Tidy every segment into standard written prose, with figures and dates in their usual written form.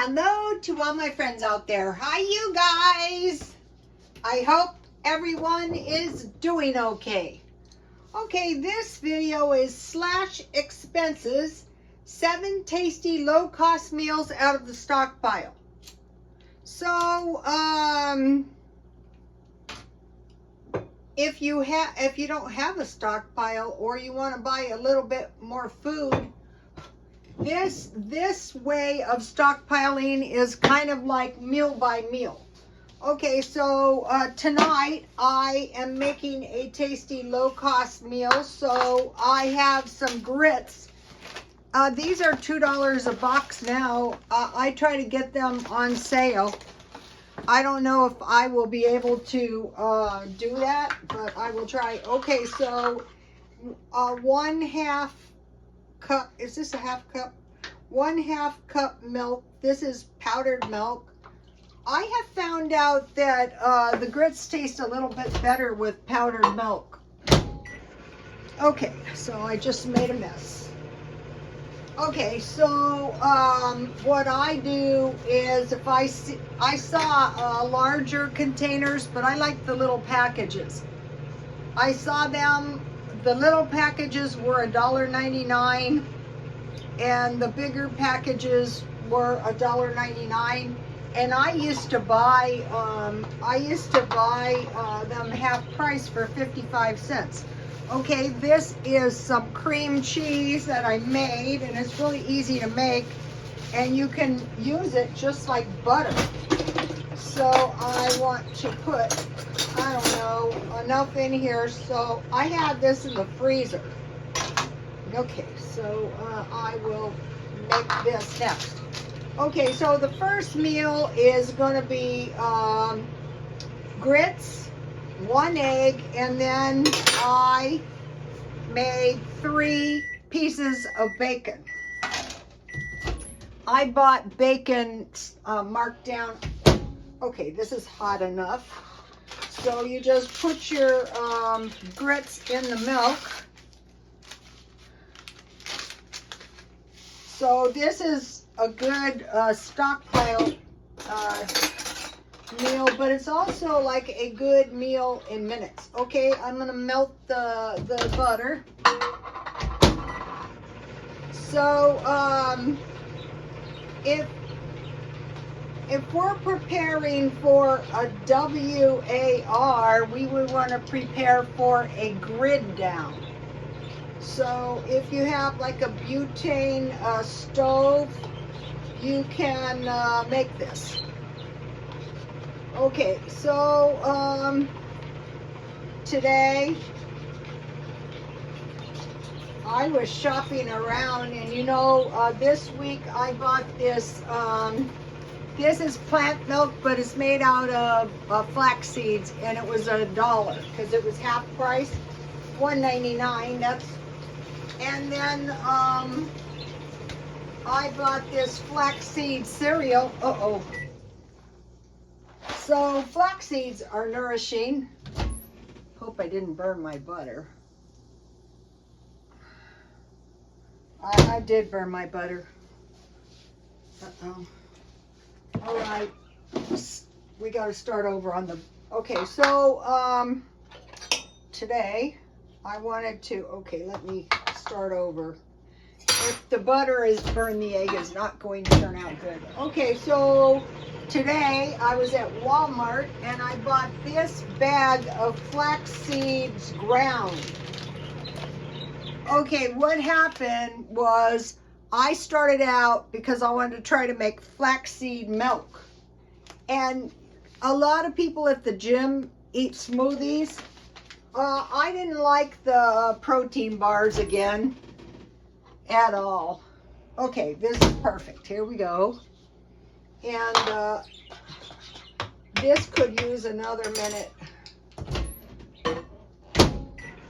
Hello to all my friends out there. Hi, you guys. I hope everyone is doing okay. Okay, this video is Slash Expenses, 7 tasty low-cost meals out of the stockpile. So, if you don't have a stockpile or you want to buy a little bit more food, this way of stockpiling is kind of like meal by meal. Okay, so tonight I am making a tasty low-cost meal. So I have some grits. These are $2 a box now. I try to get them on sale. I don't know if I will be able to do that, but I will try. Okay, so 1/2 cup. Is this a half cup? 1/2 cup milk. This is powdered milk. I have found out that the grits taste a little bit better with powdered milk. Okay, so I just made a mess. Okay, so what I do is if I saw larger containers, but I like the little packages. I saw them, the little packages were $1.99 and the bigger packages were $1.99. And I used to buy them half price for 55 cents. Okay, this is some cream cheese that I made, and it's really easy to make, and you can use it just like butter. So I want to put, I don't know, enough in here. So I have this in the freezer. Okay, so I will make this next. Okay, so the first meal is going to be grits, 1 egg, and then I made 3 pieces of bacon. I bought bacon marked down. Okay, this is hot enough. So you just put your grits in the milk. So this is a good stockpile meal, but it's also like a good meal in minutes. Okay, I'm gonna melt the butter. So if we're preparing for a WAR, we would want to prepare for a grid down. So if you have like a butane stove, you can make this. Okay, so today I was shopping around, and you know, this week I bought this. This is plant milk, but it's made out of flax seeds, and it was $1 because it was half price, $1.99. And then I bought this flaxseed cereal. So flax seeds are nourishing. Hope I didn't burn my butter. I did burn my butter. All right, we got to start over on the. Okay, so today I wanted to. Okay, let me start over. If the butter is burned, the egg is not going to turn out good. Okay, so today I was at Walmart and I bought this bag of flax seeds ground. Okay, what happened was I started out because I wanted to try to make flaxseed milk. And a lot of people at the gym eat smoothies. I didn't like the protein bars again at all. Okay, this is perfect. Here we go. And this could use another minute.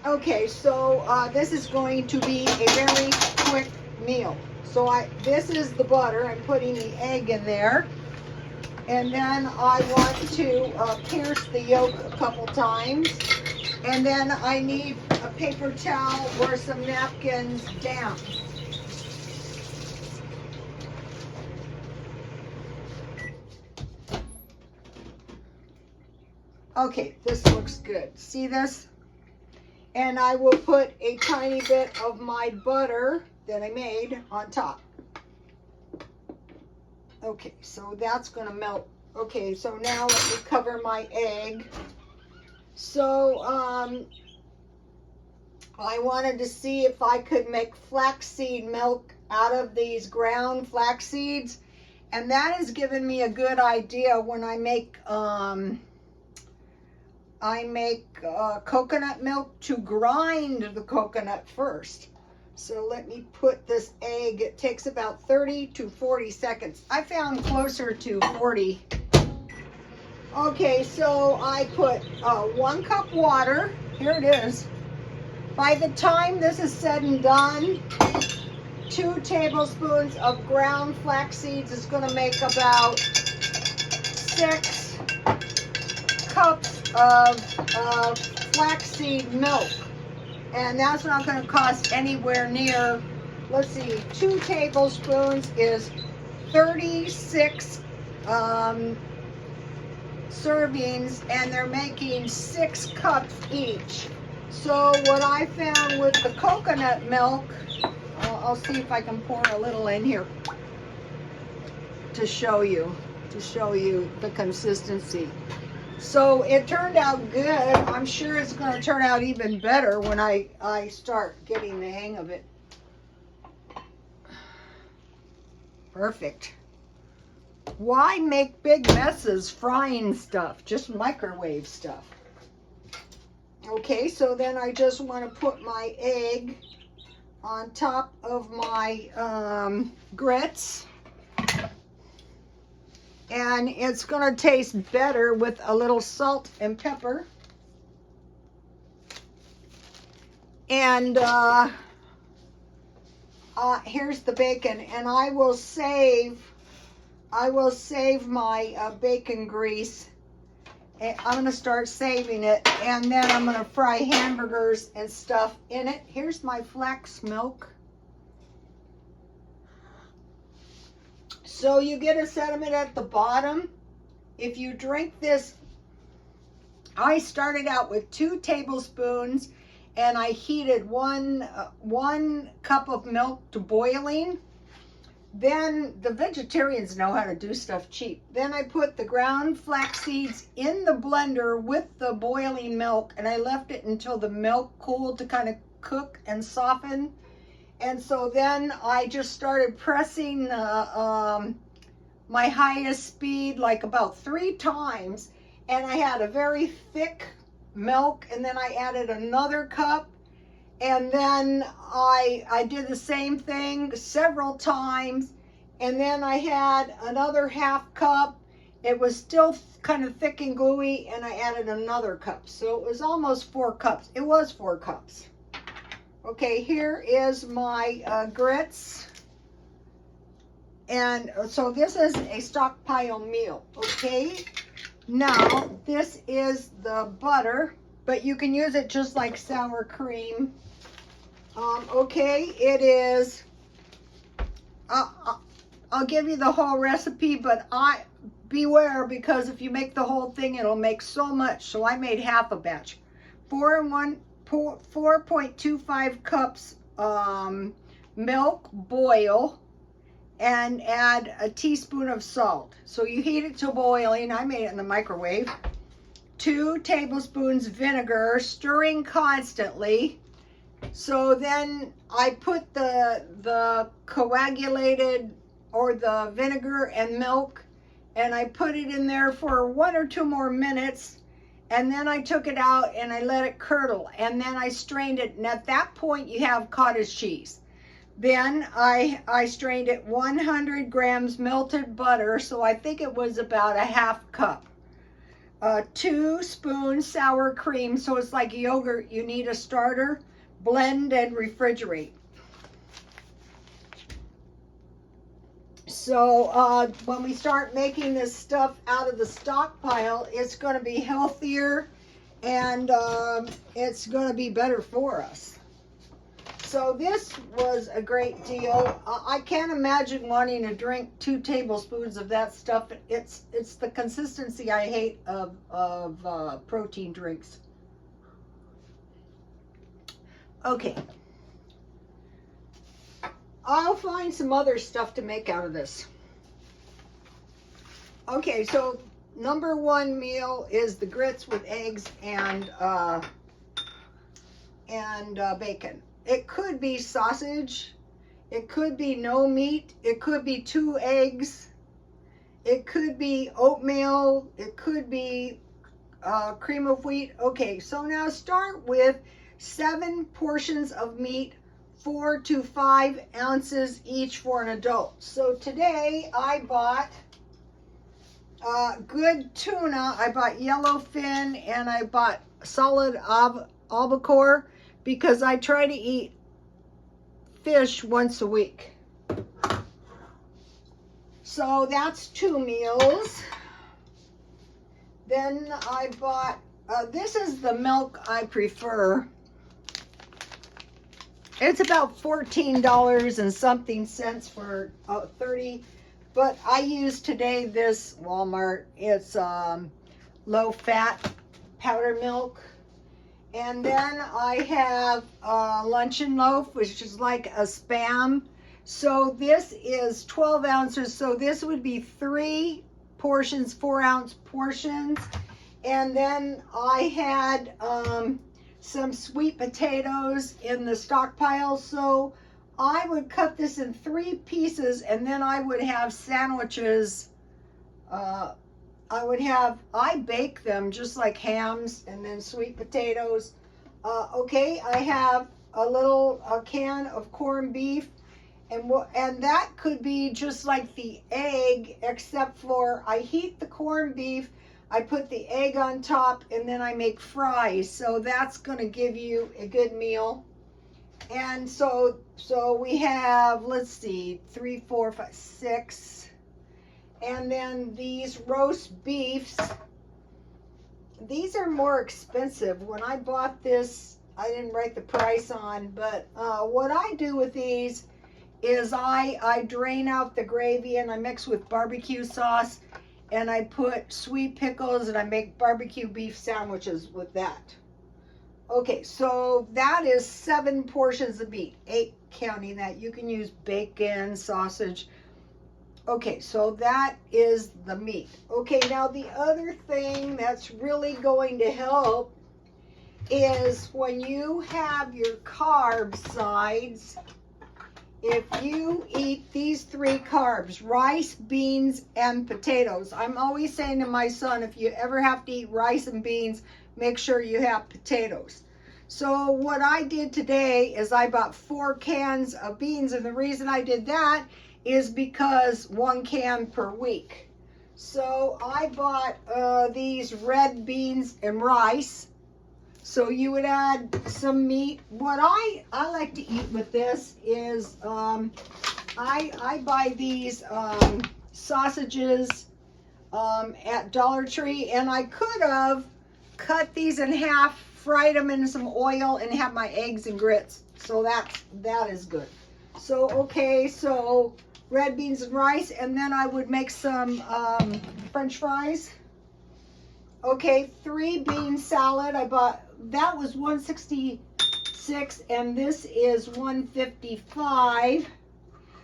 Okay, so this is going to be a very quick meal. So this is the butter. I'm putting the egg in there. And then I want to pierce the yolk a couple times. And then I need a paper towel or some napkins damp. Okay, this looks good. See this? And I will put a tiny bit of my butter that I made on top. Okay, so that's gonna melt. Okay, so now let me cover my egg. So, I wanted to see if I could make flaxseed milk out of these ground flax seeds. And that has given me a good idea when I make coconut milk, to grind the coconut first. So let me put this egg. It takes about 30 to 40 seconds. I found closer to 40. Okay, so I put 1 cup water. Here it is. By the time this is said and done, 2 tablespoons of ground flax seeds is going to make about 6 cups of flaxseed milk. And that's not going to cost anywhere near, let's see, 2 tablespoons is 36 servings, and they're making 6 cups each. So what I found with the coconut milk, I'll see if I can pour a little in here to show you the consistency. So it turned out good. I'm sure it's going to turn out even better when I start getting the hang of it. Perfect. Why make big messes frying stuff? Just microwave stuff. Okay, so then I just want to put my egg on top of my grits. And it's going to taste better with a little salt and pepper. And here's the bacon. And I will save my bacon grease. I'm going to start saving it. And then I'm going to fry hamburgers and stuff in it. Here's my flax milk. So you get a sediment at the bottom. If you drink this, I started out with 2 tablespoons and I heated one cup of milk to boiling. Then the vegetarians know how to do stuff cheap. Then I put the ground flax seeds in the blender with the boiling milk, and I left it until the milk cooled to kind of cook and soften. And so then I just started pressing my highest speed like about 3 times. And I had a very thick milk, and then I added another cup. And then I did the same thing several times. And then I had another half cup. It was still kind of thick and gluey, and I added another cup. So it was almost 4 cups. It was 4 cups. Okay, here is my grits. And so this is a stockpile meal, okay? Now, this is the butter, but you can use it just like sour cream. Okay, it is, I'll give you the whole recipe, but beware, because if you make the whole thing, it'll make so much. So I made half a batch. 4.25 cups milk, boil, and add a teaspoon of salt. So you heat it to boiling. I made it in the microwave. 2 tablespoons vinegar, stirring constantly. So then I put the coagulated, or the vinegar and milk, and I put it in there for 1 or 2 more minutes. And then I took it out and I let it curdle, and then I strained it. And at that point you have cottage cheese. Then I strained it 100 grams melted butter, so I think it was about a half cup. 2 spoons sour cream, so it's like yogurt. You need a starter. Blend and refrigerate. So when we start making this stuff out of the stockpile, it's going to be healthier, and it's going to be better for us. So this was a great deal. I can't imagine wanting to drink 2 tablespoons of that stuff. It's the consistency I hate of protein drinks. Okay. I'll find some other stuff to make out of this. Okay, so number 1 meal is the grits with eggs and bacon. It could be sausage, it could be no meat, it could be 2 eggs, it could be oatmeal, it could be cream of wheat. Okay, so now start with 7 portions of meat, 4 to 5 ounces each for an adult. So today I bought good tuna. I bought yellowfin and I bought solid albacore because I try to eat fish once a week. So that's 2 meals. Then I bought, this is the milk I prefer. It's about $14 and something cents for 30. But I used today this Walmart. It's low fat powder milk. And then I have luncheon loaf, which is like a Spam. So this is 12 ounces. So this would be 3 portions, 4-ounce portions. And then I had some sweet potatoes in the stockpile. So I would cut this in 3 pieces, and then I would have sandwiches. I bake them just like hams, and then sweet potatoes. Okay, I have a can of corned beef, and that could be just like the egg, except for I heat the corned beef, I put the egg on top, and then I make fries. So that's going to give you a good meal. And so we have, let's see, 3, 4, 5, 6. And then these roast beefs, these are more expensive. When I bought this, I didn't write the price on, but what I do with these is I drain out the gravy and I mix with barbecue sauce, and I put sweet pickles, and I make barbecue beef sandwiches with that. Okay, so that is 7 portions of meat, 8 counting that. You can use bacon, sausage. Okay, so that is the meat. Okay, now the other thing that's really going to help is when you have your carb sides, if you eat these 3 carbs, rice, beans, and potatoes. I'm always saying to my son, if you ever have to eat rice and beans, make sure you have potatoes. So what I did today is I bought 4 cans of beans, and the reason I did that is because 1 can per week. So I bought these red beans and rice. So you would add some meat. What I like to eat with this is I buy these sausages at Dollar Tree, and I could have cut these in half, fried them in some oil, and have my eggs and grits. So that is good. So okay, so red beans and rice, and then I would make some French fries. Okay, 3 bean salad. I bought, that was $1.66, and this is $1.55.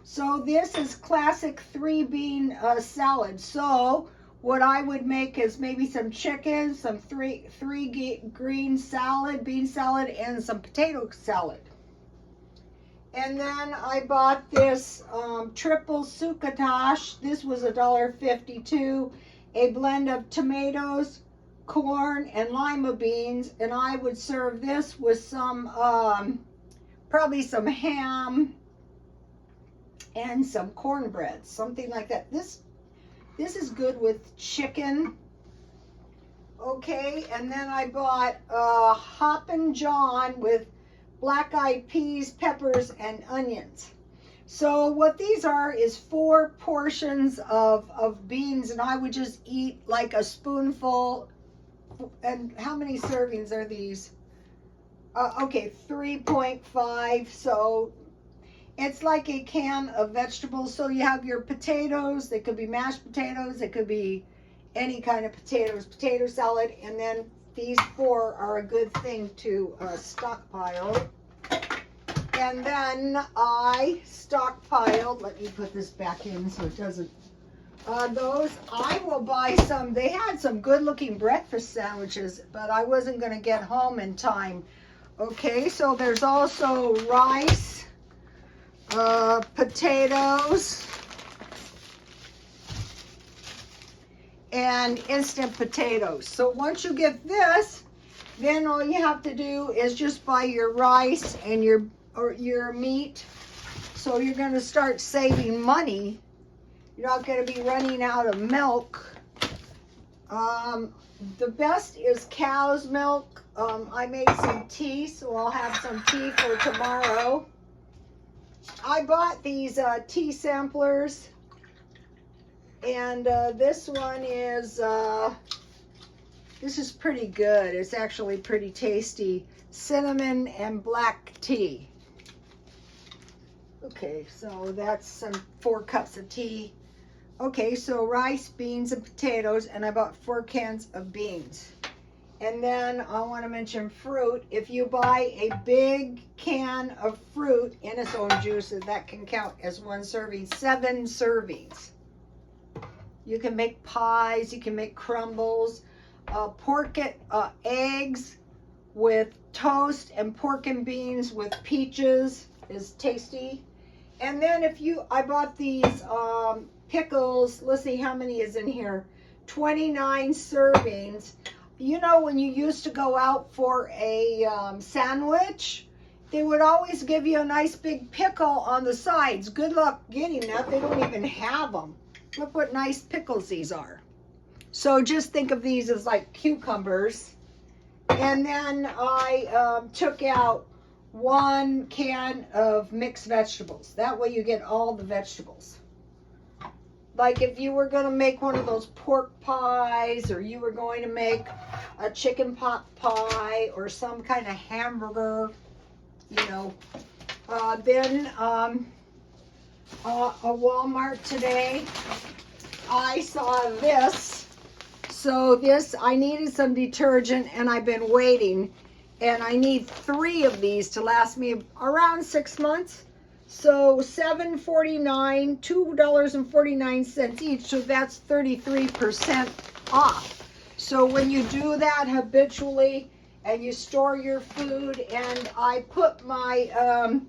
So this is classic 3 bean salad. So what I would make is maybe some chicken, some three green salad, bean salad, and some potato salad. And then I bought this triple succotash. This was $1.52. A blend of tomatoes, corn, and lima beans. And I would serve this with some, probably some ham and some cornbread, something like that. This is good with chicken. Okay, and then I bought Hoppin' John with black-eyed peas, peppers, and onions. So what these are is 4 portions of beans, and I would just eat like a spoonful. And how many servings are these? Okay, 3.5. So it's like a can of vegetables. So you have your potatoes. They could be mashed potatoes. It could be any kind of potatoes, potato salad. And then these 4 are a good thing to stockpile. And then I stockpiled, let me put this back in so it doesn't, those, I will buy some. They had some good looking breakfast sandwiches, but I wasn't going to get home in time. Okay, so there's also rice, potatoes, and instant potatoes. So once you get this, then all you have to do is just buy your rice and your meat. So you're going to start saving money. You're not going to be running out of milk. The best is cow's milk. I made some tea, so I'll have some tea for tomorrow. I bought these tea samplers, and this one is this is pretty good. It's actually pretty tasty. Cinnamon and black tea. Okay, so that's some 4 cups of tea. Okay, so rice, beans, and potatoes, and I bought 4 cans of beans. And then I want to mention fruit. If you buy a big can of fruit in its own juice, that can count as 1 serving, 7 servings. You can make pies, you can make crumbles, eggs with toast, and pork and beans with peaches is tasty. And then I bought these pickles. Let's see how many is in here. 29 servings. You know, when you used to go out for a sandwich, they would always give you a nice big pickle on the sides. Good luck getting that. They don't even have them. Look what nice pickles these are. So just think of these as like cucumbers. And then I took out 1 can of mixed vegetables. That way you get all the vegetables. Like if you were going to make one of those pork pies, or you were going to make a chicken pot pie, or some kind of hamburger, you know. Then a Walmart today, I saw this. So this, I needed some detergent, and I've been waiting. And I need 3 of these to last me around 6 months. So $7.49, $2.49 each. So that's 33% off. So when you do that habitually and you store your food, and I put my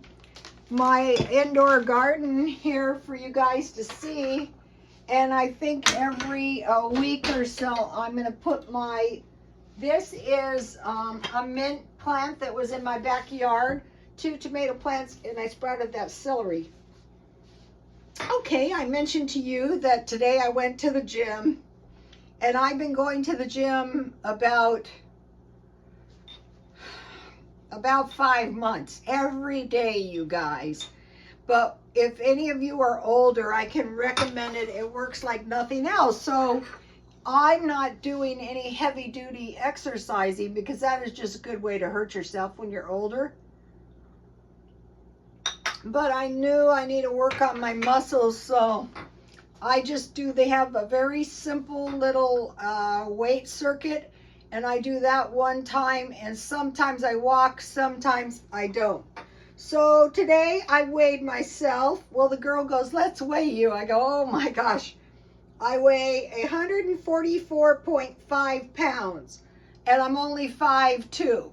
my indoor garden here for you guys to see. And I think every week or so I'm going to put this is a mint plant that was in my backyard, 2 tomato plants, and I sprouted that celery. Okay, I mentioned to you that today I went to the gym, and I've been going to the gym about 5 months, every day, you guys. But if any of you are older, I can recommend it. It works like nothing else. So I'm not doing any heavy duty exercising, because that is just a good way to hurt yourself when you're older. But I knew I need to work on my muscles, so I just they have a very simple little weight circuit, and I do that 1 time, and sometimes I walk, sometimes I don't. So today I weighed myself. Well, the girl goes, let's weigh you. I go, oh my gosh. I weigh 144.5 pounds, and I'm only 5'2".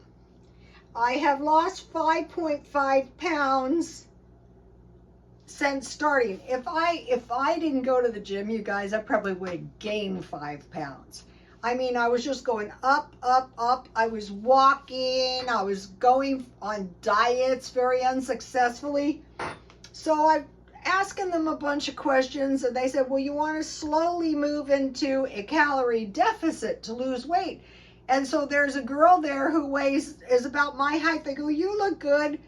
I have lost 5.5 pounds since starting. If I didn't go to the gym, you guys, I probably would have gained 5 pounds. I mean, I was just going up, up, up. I was walking. I was going on diets very unsuccessfully. So I'm asking them a bunch of questions, and they said, well, you want to slowly move into a calorie deficit to lose weight. And so there's a girl there who is about my height. They go, you look good.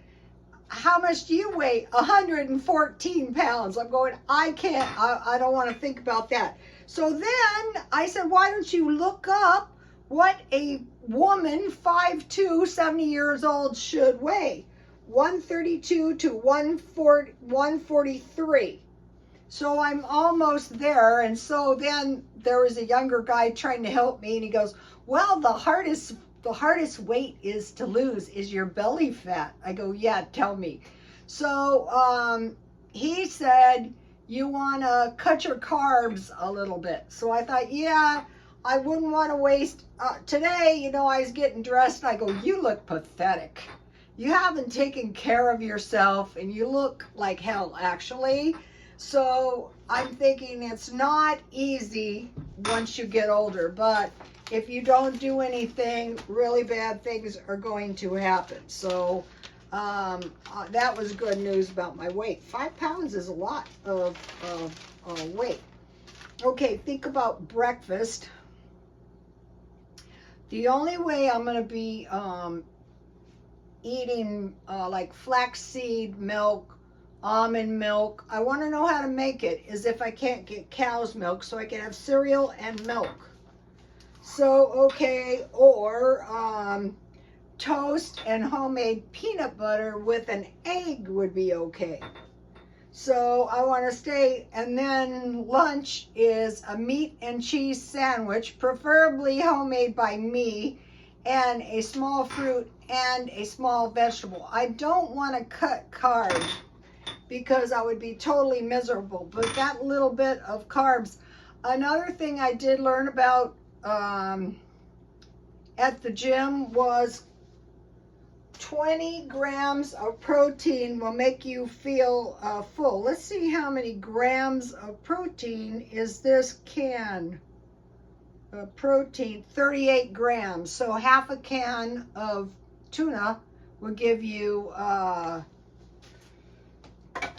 How much do you weigh? 114 pounds. I'm going, I can't, I don't want to think about that. So then I said, why don't you look up what a woman 5'2", 70 years old should weigh. 132 to 143. So I'm almost there. And so then there was a younger guy trying to help me, and he goes, well, the hardest weight is to lose is your belly fat. I go, yeah, tell me. So he said, you want to cut your carbs a little bit. So I thought, yeah, I wouldn't want to waste. Today, you know, I was getting dressed, and I go, you look pathetic. You haven't taken care of yourself, and you look like hell, actually. So I'm thinking it's not easy once you get older, but if you don't do anything, really bad things are going to happen. So that was good news about my weight. 5 pounds is a lot of weight. Okay, think about breakfast. The only way I'm going to be eating like flaxseed milk, almond milk, I want to know how to make it, is if I can't get cow's milk, so I can have cereal and milk. So, okay, or toast and homemade peanut butter with an egg would be okay. So I want to stay, and then lunch is a meat and cheese sandwich, preferably homemade by me, and a small fruit and a small vegetable. I don't want to cut carbs because I would be totally miserable, but that little bit of carbs. Another thing I did learn about at the gym was 20 grams of protein will make you feel full. Let's see how many grams of protein is this can. Protein, 38 grams. So half a can of tuna will give you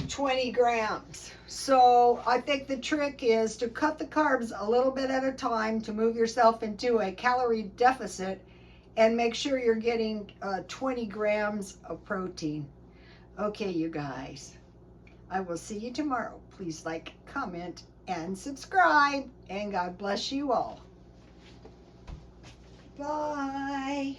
20 grams. So I think the trick is to cut the carbs a little bit at a time to move yourself into a calorie deficit, and make sure you're getting 20 grams of protein. Okay, you guys, I will see you tomorrow. Please like, comment, and subscribe, and God bless you all. Bye.